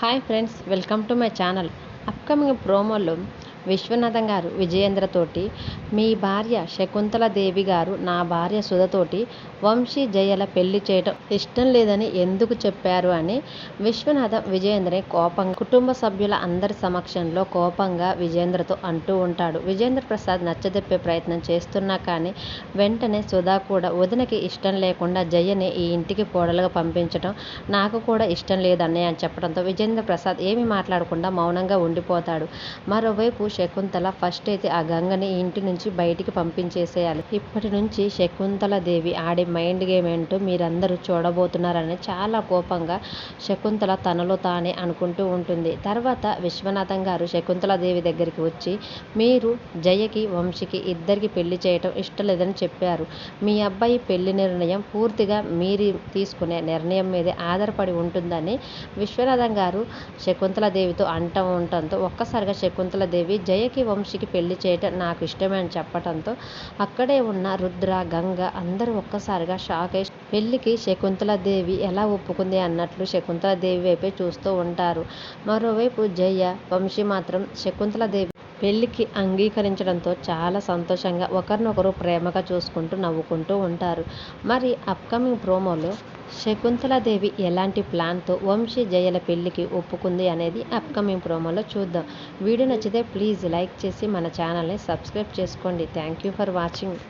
Hi friends, welcome to my channel. Upcoming ప్రోమోలో విశ్వనాథం గారు విజయేంద్రతోటి, మీ భార్య శకుంతలాదేవి గారు నా భార్య సుధతోటి వంశీ జయల పెళ్లి చేయటం ఇష్టం లేదని ఎందుకు చెప్పారు అని విశ్వనాథం విజయేంద్రని కోపంగా కుటుంబ సభ్యుల అందరి సమక్షంలో కోపంగా విజయేంద్రతో అంటూ ఉంటాడు. విజయేంద్ర ప్రసాద్ నచ్చజెప్పే ప్రయత్నం చేస్తున్నా కానీ వెంటనే సుధా కూడా వదినకి ఇష్టం లేకుండా జయని ఈ ఇంటికి కోడలుగా పంపించడం నాకు కూడా ఇష్టం లేదన్నయ్య అని చెప్పడంతో విజయేంద్ర ప్రసాద్ ఏమీ మాట్లాడకుండా మౌనంగా ఉండిపోతాడు. మరోవైపు శకుంతల ఫస్ట్ అయితే ఆ గంగని ఈ ఇంటి నుంచి బయటికి పంపించేసేయాలి. ఇప్పటి నుంచి శకుంతలాదేవి ఆడే మైండ్ గేమ్ ఏంటో మీరందరూ చూడబోతున్నారని చాలా కోపంగా శకుంతల తనలో తానే అనుకుంటూ ఉంటుంది. తర్వాత విశ్వనాథం గారు శకుంతలాదేవి దగ్గరికి వచ్చి, మీరు జయకి వంశీకి ఇద్దరికి పెళ్లి చేయటం ఇష్టం లేదని చెప్పారు. మీ అబ్బాయి పెళ్లి నిర్ణయం పూర్తిగా మీరు తీసుకునే నిర్ణయం మీదే ఆధారపడి ఉంటుందని విశ్వనాథం గారు శకుంతలాదేవితో అంటూ ఉండటంతో ఒక్కసారిగా శకుంతలాదేవి జయకి వంశీకి పెళ్లి చేయటం నాకు ఇష్టమే అని చెప్పడంతో అక్కడే ఉన్న రుద్ర, గంగ అందరూ ఒక్కసారిగా షాక్ అయ్యి పెళ్లికి శకుంతలాదేవి ఎలా ఒప్పుకుంది అన్నట్లు శకుంతలాదేవి వైపే చూస్తూ ఉంటారు. మరోవైపు జయ, వంశీ మాత్రం శకుంతలాదేవి పెళ్లికి అంగీకరించడంతో చాలా సంతోషంగా ఒకరినొకరు ప్రేమగా చూసుకుంటూ నవ్వుకుంటూ ఉంటారు. మరి అప్కమింగ్ ప్రోమోలో శకుంతలాదేవి ఎలాంటి ప్లాన్తో వంశీ జయల పెళ్లికి ఒప్పుకుంది అనేది అప్కమింగ్ ప్రోమోలో చూద్దాం. వీడియో నచ్చితే ప్లీజ్ లైక్ చేసి మన ఛానల్ని సబ్స్క్రైబ్ చేసుకోండి. Thank you for watching.